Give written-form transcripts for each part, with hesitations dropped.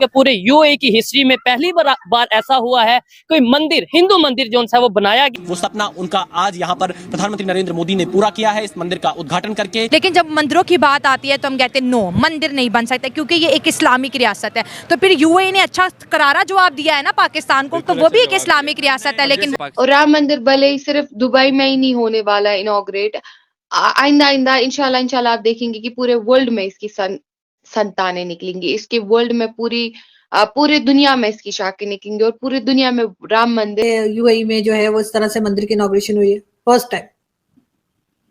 कि पूरे यूएई की हिस्ट्री में पहली बार ऐसा हुआ है कोई मंदिर, हिंदू मंदिर जो है वो बनाया गया। वो सपना उनका आज यहाँ पर प्रधानमंत्री नरेंद्र मोदी ने पूरा किया है इस मंदिर का उद्घाटन करके। लेकिन जब मंदिरों की बात आती है तो हम कहते हैं नो, मंदिर नहीं बन सकता क्योंकि ये एक इस्लामिक रियासत है। तो फिर यूएई ने अच्छा करारा जवाब दिया है ना पाकिस्तान को, तो वो भी एक इस्लामिक रियासत है। लेकिन और राम मंदिर भले ही सिर्फ दुबई में ही नहीं होने वाला है इनॉग्रेट, आइंदा इंशाल्लाह आप देखेंगे कि पूरे वर्ल्ड में इसकी संतानें निकलेंगी, इसके वर्ल्ड में पूरे दुनिया में इसकी शाखें निकलेंगी और पूरी दुनिया में राम मंदिर। यूएई में जो है वो इस तरह से मंदिर की इनॉग्रेशन हुई है फर्स्ट टाइम।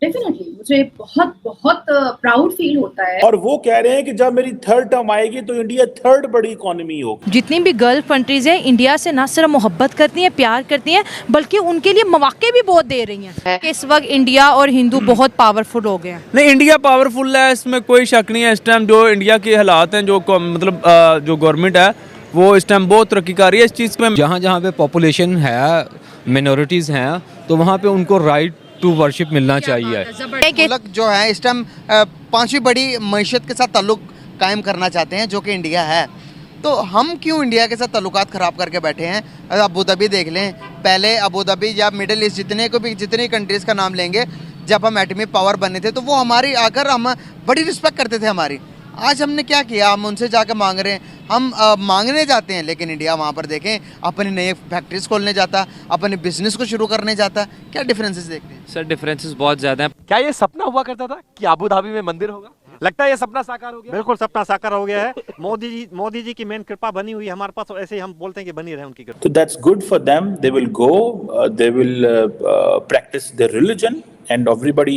डेफिनेटली मुझे बहुत बहुत प्राउड फील होता है। और वो कह रहे हैं कि जब मेरी थर्ड टर्म आएगी तो इंडिया थर्ड बड़ी इकोनॉमी होगी। जितनी भी गल्फ कंट्रीज हैं इंडिया से ना सिर्फ मोहब्बत करती हैं, प्यार करती हैं, बल्कि उनके लिए मौके भी बहुत दे रही हैं। इस वक्त इंडिया और हिंदू बहुत पावरफुल हो गए हैं। नहीं, इंडिया पावरफुल है, इसमें कोई शक नहीं है। इस टाइम जो इंडिया के हालात हैं, जो मतलब जो गवर्नमेंट है वो इस टाइम बहुत तरक्की कर रही है। इस चीज़ में जहाँ पे पॉपुलेशन है, मिनॉरिटीज़ हैं, तो वहाँ पे उनको राइट टू वर्शिप मिलना चाहिए। मुल्क जो है इस टाइम पांचवी बड़ी मईशत के साथ ताल्लुक कायम करना चाहते हैं जो कि इंडिया है। तो हम क्यों इंडिया के साथ ताल्लुकात ख़राब करके बैठे हैं? अबू धाबी देख लें, पहले अबू धाबी या मिडिल ईस्ट जितनी कंट्रीज़ का नाम लेंगे, जब हम एटमी पावर बने थे तो वो हमारी आकर हम बड़ी रिस्पेक्ट करते थे हमारी। आज हमने क्या किया? हम उनसे जाकर मांग रहे हैं, हम मांगने जाते हैं, लेकिन इंडिया वहाँ पर देखें अपनी नई फैक्ट्रीज खोलने जाता, अपने बिजनेस को शुरू करने जाता। क्या डिफरेंसेस देखते हैं? सर डिफरेंसेस बहुत ज़्यादा हैं। क्या ये सपना हुआ करता था कि अबू धाबी में मंदिर होगा? लगता है ये सपना साकार हो गया। बिल्कुल सपना साकार हो गया है। मोदी जी की मेन कृपा बनी हुई है हमारे पास, और ऐसे ही हम बोलते हैं कि बनी रहे उनकी कृपा। तो that's good for them, they will go, they will practice their religion and everybody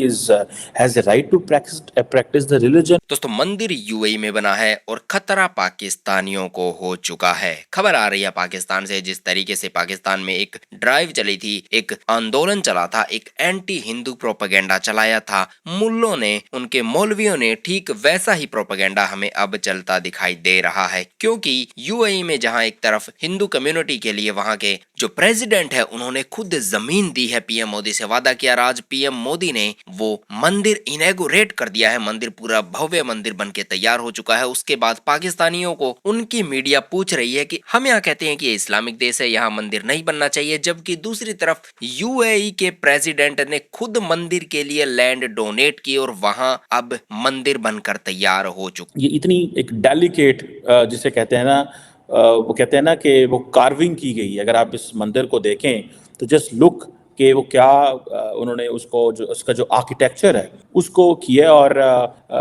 has a right to practice the religion। दोस्तों, मंदिर यूएई में बना है और खतरा पाकिस्तानियों को हो चुका है। खबर आ रही है पाकिस्तान से, जिस तरीके से पाकिस्तान में एक ड्राइव चली थी, एक आंदोलन चला था, एक एंटी हिंदू प्रोपेगेंडा चलाया था मुल्लों ने, उनके मौलवियों ने, ठीक वैसा ही प्रोपेगेंडा हमें अब चलता दिखाई दे रहा है। क्योंकि यूएई में जहां एक तरफ हिंदू कम्युनिटी के लिए वहां के जो प्रेसिडेंट है उन्होंने खुद जमीन दी है, पीएम मोदी से वादा किया, आज पीएम मोदी ने वो मंदिर इनॉग्रेट कर दिया है। मंदिर पूरा भव्य मंदिर बनके तैयार हो चुका है। उसके बाद पाकिस्तानियों को उनकी मीडिया पूछ रही है कि हम यहाँ कहते हैं कि ये इस्लामिक देश है, यहाँ मंदिर नहीं बनना चाहिए, जबकि दूसरी तरफ यूएई के प्रेसिडेंट ने खुद मंदिर के लिए लैंड डोनेट की और वहां अब मंदिर बनकर तैयार हो चुका। ये इतनी एक डेलिकेट जिसे कहते हैं ना, वो कहते हैं ना कि वो कार्विंग की गई है। अगर आप इस मंदिर को देखें तो जस्ट लुक कि वो क्या उन्होंने उसको जो उसका जो आर्किटेक्चर है उसको किया। और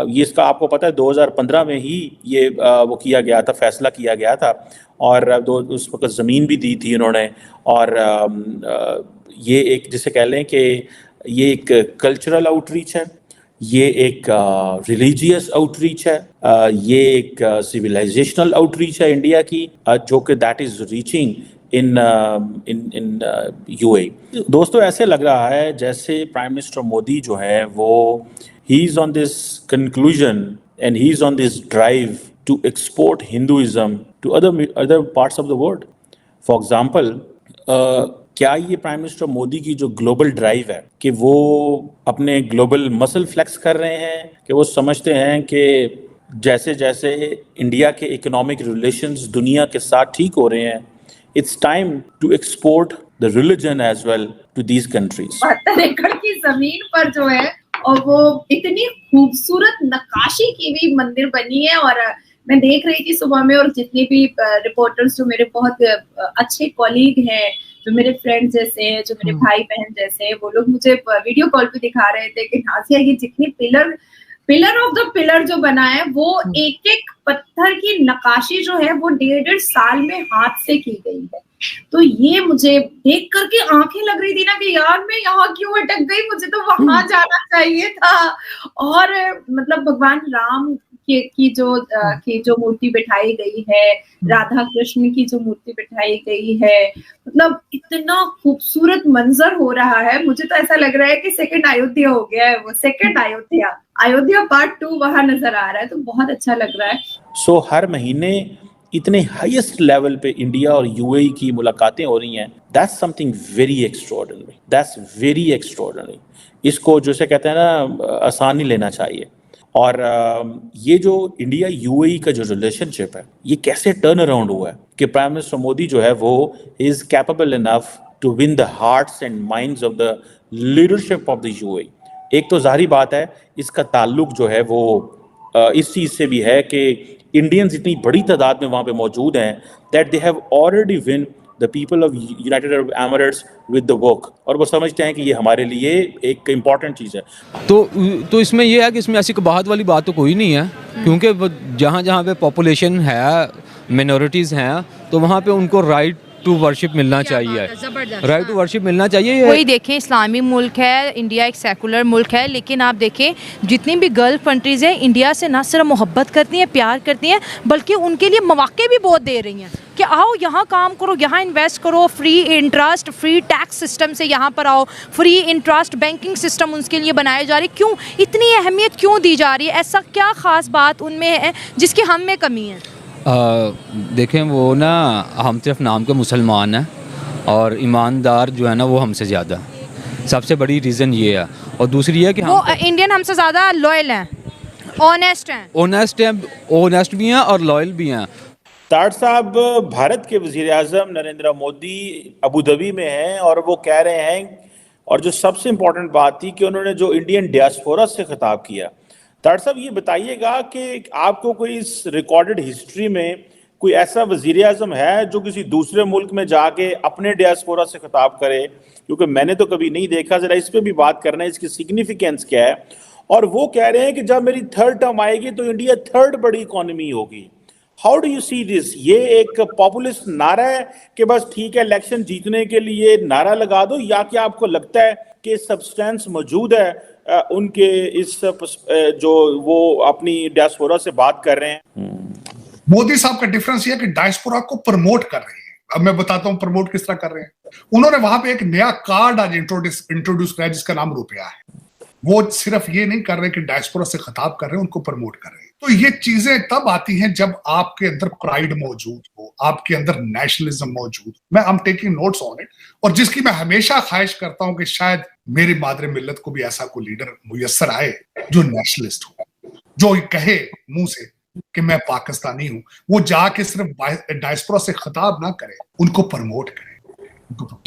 ये इसका आपको पता है 2015 में ही ये वो किया गया था, फैसला किया गया था, और उस वक्त ज़मीन भी दी थी उन्होंने। और ये एक जिसे कह लें कि ये एक कल्चरल आउटरीच है, ये एक रिलीजियस आउटरीच है, ये एक सिविलाइजेशनल आउटरीच है इंडिया की, जो कि that is reaching in UAE. दोस्तों, ऐसे लग रहा है जैसे प्राइम मिनिस्टर मोदी जो है वो he is on this conclusion and he is on this drive to export Hinduism to other parts of the world. For example, क्या ये प्राइम मिनिस्टर मोदी की जो ग्लोबल ड्राइव है कि वो अपने ग्लोबल मसल फ्लेक्स कर रहे हैं, कि वो समझते हैं कि जैसे जैसे इंडिया के इकोनॉमिक रिलेशंस दुनिया के साथ ठीक हो रहे हैं, it's time to export the religion as well to these countries। 72 एकड़ की जमीन पर जो है और वो इतनी खूबसूरत नक्काशी की हुई मंदिर बनी है। और मैं देख रही थी सुबह में, और जितने भी रिपोर्टर्स जो मेरे बहुत अच्छे कॉलीग हैं, जो मेरे फ्रेंड जैसे हैं, जो मेरे भाई बहन जैसे हैं, वो लोग मुझे वीडियो कॉल पे दिखा रहे थे कि नाज़िया ये जितनी पिलर ऑफ द पिलर जो बना है, वो एक एक पत्थर की नक्काशी जो है वो 1.5 साल में हाथ से की गई है। तो ये मुझे देख करके आंखें लग रही थी ना कि यार मैं यहाँ क्यों अटक गई, मुझे तो वहां जाना चाहिए था। और मतलब भगवान राम की जो मूर्ति बिठाई गई है, राधा कृष्ण की जो मूर्ति बिठाई गई है, मतलब इतना खूबसूरत मंजर हो रहा है। मुझे तो ऐसा लग रहा है कि सेकंड अयोध्या हो गया है, वो सेकंड अयोध्या पार्ट 2 वहां नजर आ रहा है। तो बहुत अच्छा लग रहा है। सो हर महीने इतने हाईएस्ट लेवल पे इंडिया और यूएई की मुलाकातें हो रही हैं। That's something very extraordinary, that's very extraordinary. इसको जैसे कहते हैं ना, आसान नहीं लेना चाहिए। और ये जो इंडिया यूएई का जो रिलेशनशिप है ये कैसे टर्न अराउंड हुआ है कि प्राइम मिनिस्टर मोदी जो है वो is capable enough to win the hearts and minds of the leadership of the UAE. एक तो जाहिर बात है इसका ताल्लुक जो है वो इस चीज़ से भी है कि इंडियंस इतनी बड़ी तादाद में वहाँ पे मौजूद हैं that they have already win the people of United Arab Emirates with the work, और वो समझते हैं कि ये हमारे लिए एक इम्पॉर्टेंट चीज़ है। तो इसमें ये है कि इसमें ऐसी कबाहत वाली बात तो कोई नहीं है, क्योंकि जहाँ जहाँ पे पॉपुलेशन है, मिनॉरिटीज़ हैं, तो वहाँ पे उनको राइट टू वर्शिप मिलना चाहिए, राइट टू वर्शिप मिलना चाहिए। वही देखें, इस्लामी मुल्क है, इंडिया एक सेकुलर मुल्क है, लेकिन आप देखें जितनी भी गल्फ कंट्रीज़ हैं इंडिया से ना सिर्फ मोहब्बत करती हैं, प्यार करती हैं, बल्कि उनके लिए मौके भी बहुत दे रही हैं कि आओ यहाँ काम करो, यहाँ इन्वेस्ट करो, free interest, free tax system से यहाँ पर आओ, फ्री इंटरेस्ट बैंकिंग सिस्टम उनके लिए बनाए जा रही। क्यों इतनी अहमियत क्यों दी जा रही है? ऐसा क्या ख़ास बात उनमें है जिसकी हम में कमी है? देखें, वो ना हम सिर्फ नाम के मुसलमान हैं और ईमानदार जो है ना वो हमसे ज़्यादा, सबसे बड़ी रीज़न ये है। और दूसरी है कि वो इंडियन हमसे ज़्यादा लॉयल हैं, ऑनेस्ट हैं, ऑनेस्ट भी हैं और लॉयल भी हैं। ताड़ साहब भारत के वज़ीर आज़म नरेंद्र मोदी अबू धाबी में हैं और वो कह रहे हैं, और जो सबसे इम्पोर्टेंट बात थी कि उन्होंने जो इंडियन डियास्पोरा से खिताब किया। ताड़ साहब ये बताइएगा कि आपको कोई इस रिकॉर्डेड हिस्ट्री में कोई ऐसा वज़ीर आज़म है जो किसी दूसरे मुल्क में जाके अपने डियास्पोरा से खिताब करे? क्योंकि मैंने तो कभी नहीं देखा। ज़रा इस पर भी बात करना है, इसकी सिग्निफिकेंस क्या है। और वो कह रहे हैं कि जब मेरी थर्ड टर्म आएगी तो इंडिया थर्ड बड़ी इकॉनमी होगी। How do you see this? ये एक पॉपुलिस्ट नारा है कि बस ठीक है इलेक्शन जीतने के लिए नारा लगा दो, या क्या आपको लगता है कि सब्सटेंस मौजूद है उनके इस जो वो अपनी डियास्पोरा से बात कर रहे हैं? मोदी साहब का डिफरेंस ये है कि डायस्पोरा को प्रमोट कर रहे हैं। अब मैं बताता हूं प्रमोट किस तरह कर रहे हैं। उन्होंने वहां पे एक नया कार्ड आज इंट्रोड्यूस किया जिसका नाम रुपया है। वो सिर्फ ये नहीं कर रहे कि डायस्पोरा से खिताब कर रहे हैं, उनको प्रमोट कर रहे हैं। तो ये चीजें तब आती हैं जब आपके अंदर प्राइड मौजूद हो, आपके अंदर नेशनलिज्म मौजूद। मैं I am taking notes on it, और जिसकी मैं हमेशा ख्वाहिश करता हूं कि शायद मेरी मादरे मिल्लत को भी ऐसा कोई लीडर मुयस्सर आए जो नेशनलिस्ट हो, जो कहे मुंह से कि मैं पाकिस्तानी हूं। वो जाके सिर्फ डायस्पोरा से खिताब ना करे, उनको प्रमोट करे।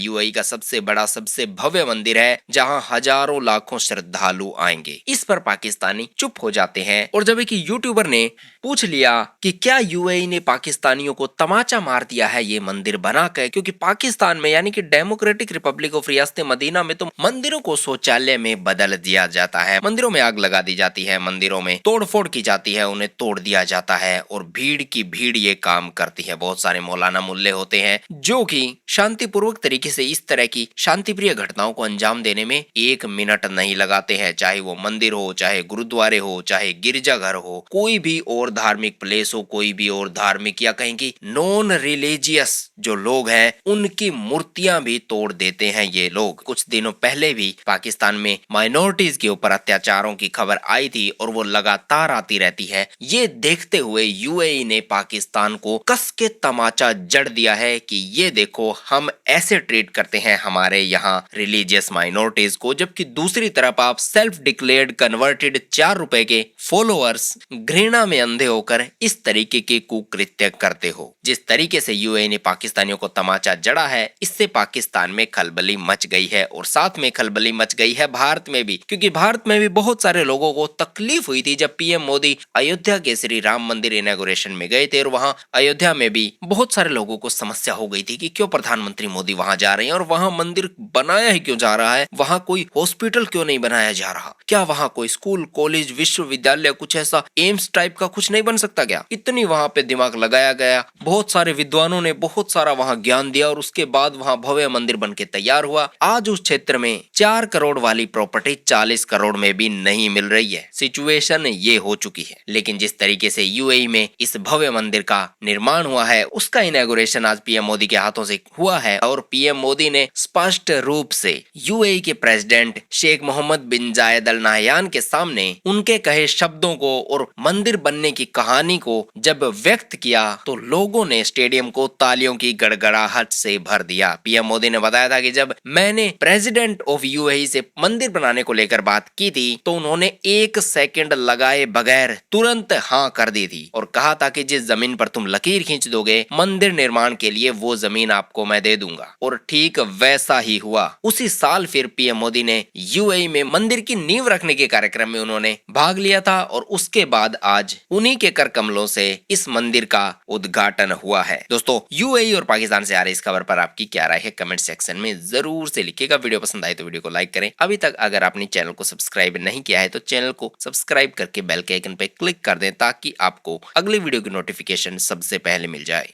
यूएई का सबसे बड़ा, सबसे भव्य मंदिर है जहां हजारों लाखों श्रद्धालु आएंगे। इस पर पाकिस्तानी चुप हो जाते हैं, और जब एक यूट्यूबर ने पूछ लिया कि क्या यूएई ने पाकिस्तानियों को तमाचा मार दिया है ये मंदिर बनाकर, क्योंकि पाकिस्तान में यानी कि डेमोक्रेटिक रिपब्लिक ऑफ रियासत मदीना में तो मंदिरों को शौचालय में बदल दिया जाता है, मंदिरों में आग लगा दी जाती है, मंदिरों में तोड़फोड़ की जाती है, उन्हें तोड़ दिया जाता है, और भीड़ की भीड़ ये काम करती है। बहुत सारे मौलाना मुल्ले होते हैं जो कि शांतिपूर्वक तरीके से इस तरह की शांतिप्रिय घटनाओं को अंजाम देने में 1 मिनट नहीं लगाते हैं, चाहे वो मंदिर हो, चाहे गुरुद्वारे हो, चाहे गिरजाघर हो, कोई भी और धार्मिक प्लेस हो, कोई भी और धार्मिक या कहीं की नॉन रिलीजियस जो लोग हैं उनकी मूर्तियां भी तोड़ देते हैं ये लोग। कुछ दिनों पहले भी पाकिस्तान में माइनॉरिटीज के ऊपर अत्याचारों की खबर आई थी और वो लगातार आती रहती है। ये देखते हुए यूएई ने पाकिस्तान को कस के तमाचा जड़ दिया है कि ये देखो हम ऐसे ट्रीट करते हैं हमारे यहाँ रिलीजियस माइनॉरिटीज को, जबकि दूसरी तरफ आप सेल्फ डिक्लेयर्ड कन्वर्टेड 4 रुपए के फॉलोअर्स घृणा में अंधे होकर इस तरीके के कुकृत्य करते हो। जिस तरीके से यूएई ने पाकिस्तानियों को तमाचा जड़ा है, इससे पाकिस्तान में खलबली मच गई है, और साथ में खलबली मच गई है भारत में भी, क्योंकि भारत में भी बहुत सारे लोगों को तकलीफ हुई थी जब पीएम मोदी अयोध्या के श्री राम मंदिर इनॉग्रेशन में गए थे, और वहां अयोध्या में भी बहुत सारे लोगों को समस्या हो गई थी कि क्यों प्रधानमंत्री मोदी वहां जा रहे हैं और वहां मंदिर बनाया ही क्यों जा रहा है, वहां कोई हॉस्पिटल क्यों नहीं बनाया जा रहा, क्या वहां कोई स्कूल, कॉलेज, विश्वविद्यालय, कुछ ऐसा एम्स टाइप का कुछ नहीं बन सकता क्या? इतनी वहां पे दिमाग लगाया गया, बहुत सारे विद्वानों ने बहुत सारा वहां ज्ञान दिया, और उसके बाद वहां भव्य मंदिर बनके तैयार हुआ। आज उस क्षेत्र में 4 करोड़ वाली प्रॉपर्टी 40 करोड़ में भी नहीं मिल रही है। सिचुएशन ये हो चुकी है। लेकिन जिस तरीके से यूएई में इस भव्य मंदिर का निर्माण हुआ है, उसका इनॉग्रेशन आज पीएम मोदी के हाथों से हुआ है, और और पीएम मोदी ने स्पष्ट रूप से यूएई के प्रेसिडेंट शेख मोहम्मद बिन जायद अल नाहयान के सामने उनके कहे शब्दों को और मंदिर बनने की कहानी को जब व्यक्त किया तो लोगों ने स्टेडियम को तालियों की गड़गड़ाहट से भर दिया। पीएम मोदी ने बताया था कि जब मैंने प्रेसिडेंट ऑफ यूएई से मंदिर बनाने को लेकर बात की थी तो उन्होंने 1 सेकंड लगाए बगैर तुरंत हाँ कर दी थी और कहा था कि जिस जमीन पर तुम लकीर खींच दोगे मंदिर निर्माण के लिए वो जमीन आपको मैं दे दूंगा। और ठीक वैसा ही हुआ। उसी साल फिर पीएम मोदी ने यूएई में मंदिर की नींव रखने के कार्यक्रम में उन्होंने भाग लिया था और उसके बाद आज उन्हीं के कर कमलों से इस मंदिर का उद्घाटन हुआ है। दोस्तों, यूएई और पाकिस्तान से आ रही इस खबर पर आपकी क्या राय है कमेंट सेक्शन में जरूर से लिखिएगा। वीडियो पसंद आए तो वीडियो को लाइक करें। अभी तक अगर आपने चैनल को सब्सक्राइब नहीं किया है तो चैनल को सब्सक्राइब करके बेल के आइकन पे क्लिक कर दें ताकि आपको अगली वीडियो की नोटिफिकेशन सबसे पहले मिल जाए।